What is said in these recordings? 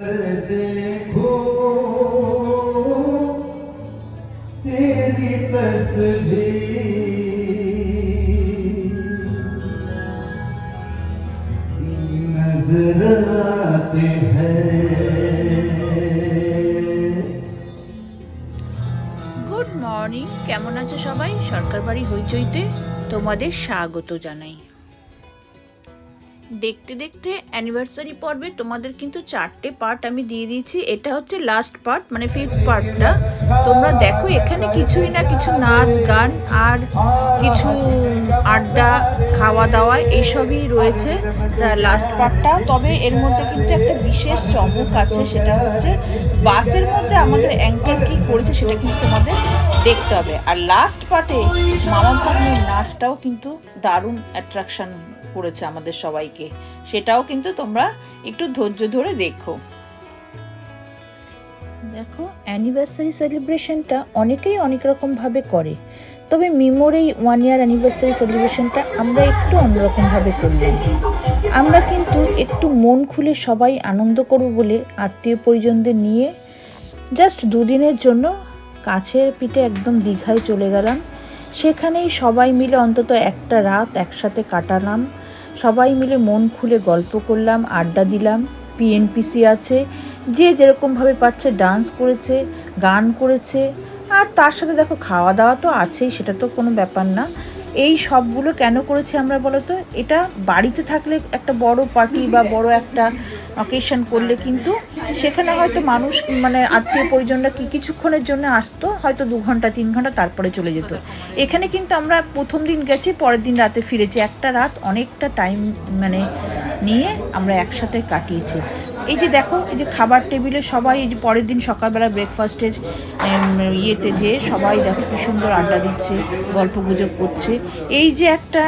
देखो तेरी तस्वीर नजर आती है। গুড মর্নিং, কেমন আছো সবাই? সরকার বাড়ি হইচইতে তোমাদের স্বাগত জানাই। দেখতে দেখতে অ্যানিভার্সারি পর্বে তোমাদের কিন্তু 4টে পার্ট আমি দিয়ে দিয়েছি। এটা হচ্ছে লাস্ট পার্ট, মানে 5th পার্টটা। তোমরা দেখো, এখানে কিছুই না, কিছু নাচ গান আর কিছু আড্ডা খাওয়া দাওয়া এইসবই রয়েছে লাস্ট পার্টটা। তবে এর মধ্যে কিন্তু একটা বিশেষ চমক আছে, সেটা হচ্ছে বাসের মধ্যে আমাদের অ্যাঙ্কার কী করেছে সেটা কিন্তু তোমাদের দেখতে হবে। আর লাস্ট পার্টে মামা ভাগ্নের নাচটাও কিন্তু দারুণ অ্যাট্রাকশন করেছে আমাদের সবাইকে, সেটাও কিন্তু তোমরা একটু ধৈর্য ধরে দেখো। দেখো, অ্যানিভার্সারি সেলিব্রেশনটা অনেকেই অনেক রকমভাবে করে, তবে মিমোর এই 1 ইয়ার অ্যানিভার্সারি সেলিব্রেশনটা আমরা একটু অন্যরকমভাবে করলাম। আমরা কিন্তু একটু মন খুলে সবাই আনন্দ করব বলে আত্মীয় পরিজনদের নিয়ে জাস্ট 2 দিনের জন্য কাছের পিঠে একদম দীঘায় চলে গেলাম। সেখানেই সবাই মিলে অন্তত একটা রাত একসাথে কাটালাম, সবাই মিলে মন খুলে গল্প করলাম, আড্ডা দিলাম। পিএনপিসি আছে, যে যেরকমভাবে পারছে ডান্স করেছে, গান করেছে, আর তার সাথে দেখো খাওয়া দাওয়া তো আছেই, সেটা তো কোনো ব্যাপার না। এই সবগুলো কেন করেছি আমরা বলো তো? এটা বাড়িতে থাকলে একটা বড় পার্টি বা বড় একটা অকেশন করলে কিন্তু সেখানে হয়তো মানুষ মানে আত্মীয় পরিজনরা কিছুক্ষণের জন্য আসতো, হয়তো 2 ঘন্টা 3 ঘন্টা, তারপরে চলে যেত। এখানে কিন্তু আমরা প্রথম দিন গেছি, পরের দিন রাতে ফিরেছি। একটা রাত অনেকটা টাইম মানে নিয়ে আমরা একসাথে কাটিয়েছি। এই যে দেখো, এই যে খাবার টেবিলে সবাই, এই যে পরের দিন সকালবেলা ব্রেকফাস্টের ইয়েতে যে সবাই দেখো কি সুন্দর আড্ডা দিচ্ছে, গল্প গুজব করছে। এই যে একটা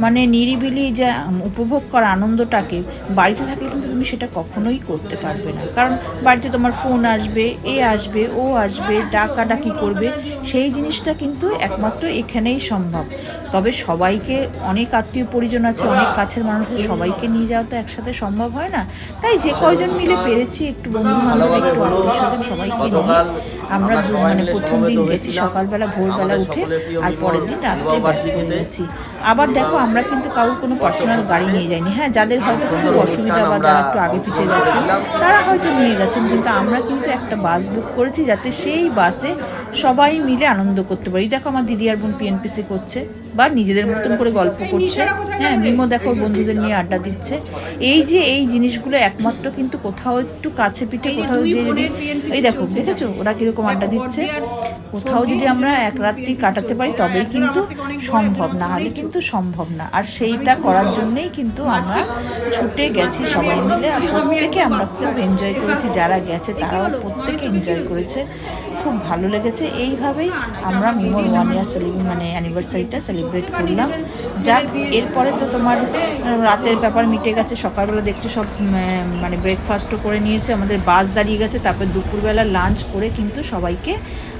মানে নিরিবিলি যে উপভোগ করা আনন্দটাকে বাড়িতে থাকলে কিন্তু তুমি সেটা কখনোই করতে পারবে না। কারণ বাড়িতে তোমার ফোন আসবে, এ আসবে, ও আসবে, ডাকাডাকি করবে। সেই জিনিসটা কিন্তু একমাত্র এখানেই সম্ভব। তবে সবাইকে, অনেক আত্মীয় পরিজন আছে, অনেক কাছের মানুষদের সবাইকে নিয়ে যাওয়া তো একসাথে সম্ভব হয় না। তাই যে কয়জন মিলে পেরেছি, একটু বন্ধু বান্ধব, একটু আত্মীয় স্বজন সবাইকে নিয়ে আমরা মানে প্রথম দিন গেছি সকালবেলা ভোরবেলা উঠে, আর পরের দিন রাত্রে বাড়ি গেছি। আবার দেখো, আমরা কিন্তু কারোর কোনো পার্সোনাল গাড়ি নিয়ে যাইনি। হ্যাঁ, যাদের হয়তো খুব অসুবিধা বা যারা একটু আগে পিছিয়ে গেছে তারা হয়তো নিয়ে গেছেন, কিন্তু আমরা কিন্তু একটা বাস বুক করেছি যাতে সেই বাসে সবাই মিলে আনন্দ করতে পারি। দেখো, আমার দিদি আর বোন পিএনপিসি করছে বা নিজেদের মতন করে গল্প করছে। হ্যাঁ, মিমো দেখো বন্ধুদের নিয়ে আড্ডা দিচ্ছে। এই যে এই জিনিসগুলো একমাত্র কিন্তু কোথাও একটু কাছে পিঠে, কোথাও দিয়ে যদি, এই দেখো দেখেছো ওরা কিরকম আড্ডা দিচ্ছে, কোথাও যদি আমরা এক রাত্রি কাটাতে পারি তবেই কিন্তু সম্ভব, না হলে কিন্তু সম্ভব না। আর সেইটা করার জন্যই কিন্তু আমরা ছুটে গেছি সবাই মিলে। আর প্রত্যেকে আমরা খুব এনজয় করেছি, যারা গেছে তারাও প্রত্যেকে এনজয় করেছে, খুব ভালো লেগেছে। এইভাবেই আমরা মিমোর 1 ইয়ার মানে অ্যানিভার্সারিটা সেলিব্রেট করলাম। যাক, এরপরে তো তোমার রাতের ব্যাপার মিটে গেছে। সকালবেলা দেখছো সব মানে ব্রেকফাস্টও করে নিয়েছে, আমাদের বাস দাঁড়িয়ে গেছে। তারপর দুপুরবেলা লাঞ্চ করে কিন্তু সবাইকে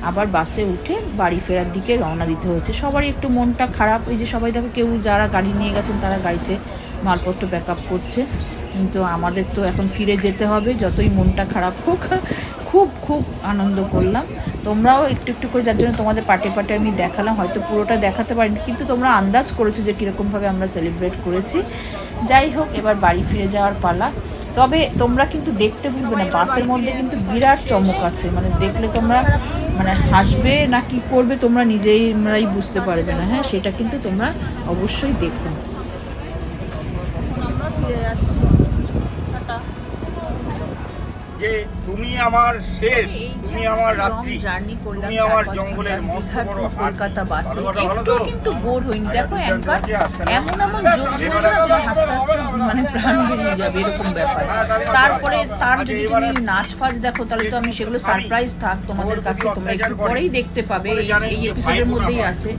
আবার বাসে উঠে বাড়ি ফেরার দিকে রওনা দিতে হয়েছে। সবারই একটু মনটা খারাপ। এই যে সবাই দেখো, কেউ যারা গাড়ি নিয়ে গেছেন তারা গাড়িতে মালপত্র ব্যাক আপ করছে, কিন্তু আমাদের তো এখন ফিরে যেতে হবে যতই মনটা খারাপ হোক। খুব খুব আনন্দ করলাম। তোমরাও একটু একটু করে, যার জন্য তোমাদের পাটে পাটে আমি দেখালাম, হয়তো পুরোটা দেখাতে পারিনি, কিন্তু তোমরা আন্দাজ করেছো যে কীরকমভাবে আমরা সেলিব্রেট করেছি। যাই হোক, এবার বাড়ি ফিরে যাওয়ার পালা। তবে তোমরা কিন্তু দেখতে ভুলবে না, বাসের মধ্যে কিন্তু বিরাট চমক আছে, মানে দেখলে তোমরা মানে হাসবে না কি করবে তোমরা নিজেরাই বুঝতে পারবে না। হ্যাঁ, সেটা কিন্তু তোমরা অবশ্যই দেখো। আমরা ফিরে যাচ্ছি। যে তুমি আমার শেষ, তুমি আমার রাত্রি, জার্নি করলাম, তুমি আমার জঙ্গলের মস্ত বড় কলকাতা বাসে একটু কিন্তু বোর হইনি। দেখো, অ্যাঙ্কার এমন এমন জোক বলছে না, তোমার হাসতে হাসতে মানে প্রাণ বেরিয়ে যাবে, এরকম ব্যাপার। তারপরে তার যদি তুমি নাচ ফাচ দেখো, তাহলে তো আমি সেগুলো সারপ্রাইজ থাক তোমাদের কাছে, তোমরা একটু পরেই দেখতে পাবে, এই এপিসোডের মধ্যেই আছে।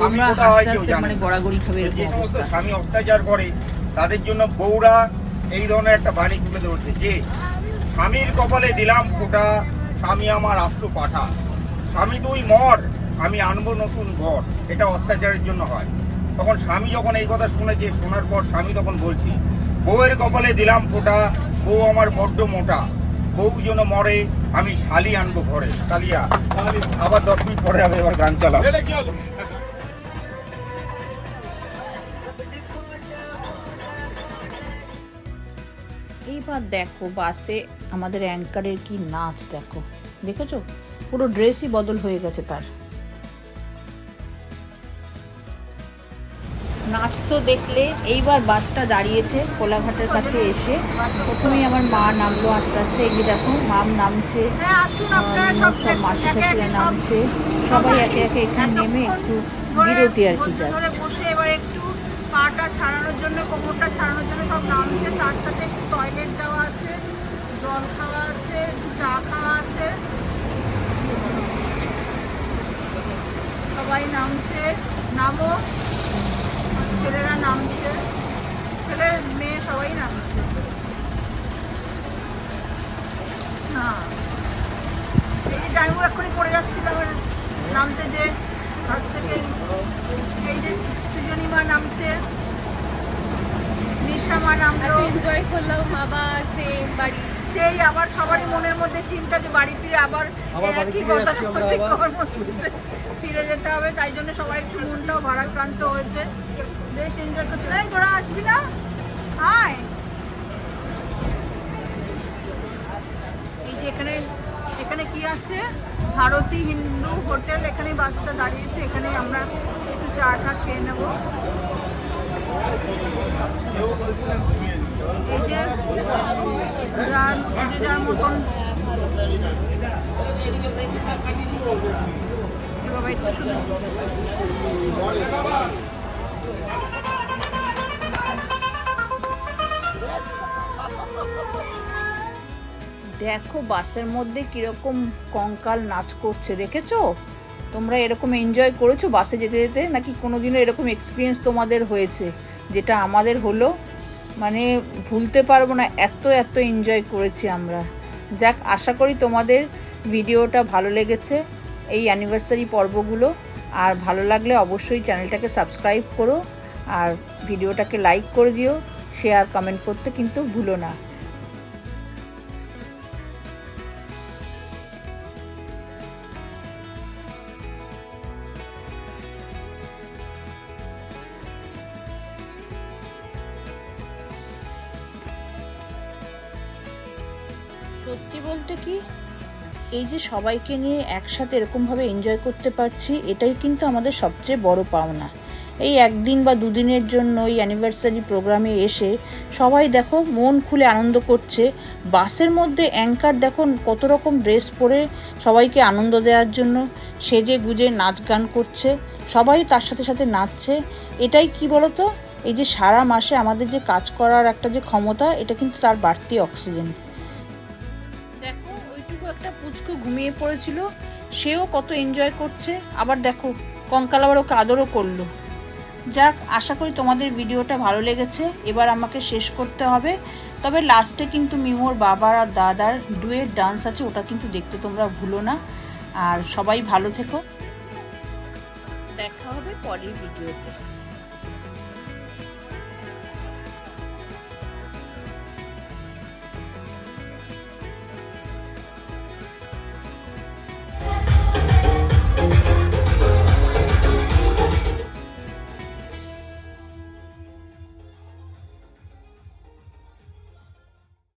তোমরা হাসতে হাসতে মানে গড়াগড়ি খাবে, এরকম অবস্থা। স্বামী অত্যাচার করে তাদের জন্য বউরা এই ধরনের একটা বাণী তুলে ধরছে যে স্বামীর কপালে দিলাম ফোঁটা, স্বামী আমার আস্ত পাঠা, স্বামী তুই মর, আমি আনবো নতুন ঘর। এটা অত্যাচারের জন্য হয়। তখন স্বামী যখন এই কথা শুনেছে, শোনার পর স্বামী তখন বলছি, বউয়ের কপালে দিলাম ফোঁটা, বউ আমার বড্ড মোটা, বউ যেন মরে, আমি শালি আনবো ঘরে। কালিয়া আবার 10 মিনিট পরে আমি এবার গান চালাবো। এইবার দেখো বাসে আমাদের অ্যাঙ্কারের কি নাচ, দেখো দেখেছো, পুরো ড্রেসই বদল হয়ে গেছে তার। নাচ তো দেখলে। এইবার বাসটা দাঁড়িয়েছে কোলাঘাটের কাছে এসে। প্রথমেই আমার মা নামলো আস্তে আস্তে, এই যে দেখো মাম নামছে, সব মাসি ঠাসিরা নামছে, সবাই একে একে এখানে নেমে একটু বিরতি আর কি জাস্ট। এবার একটু পাটা ছাড়ানোর জন্য, কোমরটা ছাড়ানোর জন্য সব নামছে। তার সাথে একটু টয়লেট যাওয়া আছে, জল খাওয়া আছে, একটু চা খাওয়া আছে। সবাই নামছে, নামো, ছেলেরা নামছে, ছেলে মেয়ে সবাই নামছে। হ্যাঁ, এই যে টাইমও এক্ষুনি পড়ে যাচ্ছিল আমার নামতে, যে বাস থেকে। এই যে সৃজনীমা নামছে, নিশামা নামলো, এনজয় করলাম। আবার সেম বাড়ি, সেই আবার সবারই মনের মধ্যে চিন্তা যে বাড়ি ফিরে আবার একই কথা ফিরে যেতে হবে। তাই জন্য সবাই একটু মনটাও ভারাক্রান্ত হয়েছে, বেশ এনজয় করতে। এই তোরা আসবি না, আয়। এই যে এখানে এখানে কি আছে, ভারতী হিন্দু হোটেল, এখানে বাসটা দাঁড়িয়েছে, এখানে আমরা একটু চাটা খেয়ে নেব। এই যে যার মতন দেখো বাসের মধ্যে কিরকম কঙ্কাল নাচ করছে, দেখেছো? তোমরা এরকম এনজয় করেছো বাসে যেতে যেতে, নাকি কোনোদিনও এরকম এক্সপিরিয়েন্স তোমাদের হয়েছে? যেটা আমাদের হলো, মানে ভুলতে পারবো না, এত এনজয় করেছি আমরা। যাক, আশা করি তোমাদের ভিডিওটা ভালো লেগেছে, এই অ্যানিভার্সারি পর্বগুলো। আর ভালো লাগলে অবশ্যই চ্যানেলটাকে সাবস্ক্রাইব করো, আর ভিডিওটাকে লাইক করে দিও, শেয়ার কমেন্ট করতে কিন্তু ভুলো না। সত্যি বলতে কি, এই যে সবাইকে নিয়ে একসাথে এরকমভাবে এনজয় করতে পারছি, এটাই কিন্তু আমাদের সবচেয়ে বড় পাওনা। এই একদিন বা দুদিনের জন্য এই অ্যানিভার্সারি প্রোগ্রামে এসে সবাই দেখো মন খুলে আনন্দ করছে। বাসের মধ্যে অ্যাঙ্কার দেখো কত রকম ড্রেস পরে সবাইকে আনন্দ দেওয়ার জন্য সেজে গুজে নাচ গান করছে, সবাই তার সাথে সাথে নাচছে। এটাই কি বলতো, এই যে সারা মাসে আমাদের যে কাজ করার একটা যে ক্ষমতা, এটা কিন্তু তার বাড়তি অক্সিজেন। দেখো ওইটুকু একটা পুচকু ঘুমিয়ে পড়েছিল, সেও কত এনজয় করছে। আবার দেখো কঙ্কাল আবার ওকে আদরও করলো। যাক, আশা করি তোমাদের ভিডিওটা ভালো লেগেছে। এবার আমাকে শেষ করতে হবে, তবে লাস্টে কিন্তু মিমোর বাবার আর দাদার ডুয়েট ডান্স আছে, ওটা কিন্তু দেখতে তোমরা ভুলো না। আর সবাই ভালো থেকো, দেখা হবে পরের ভিডিওতে।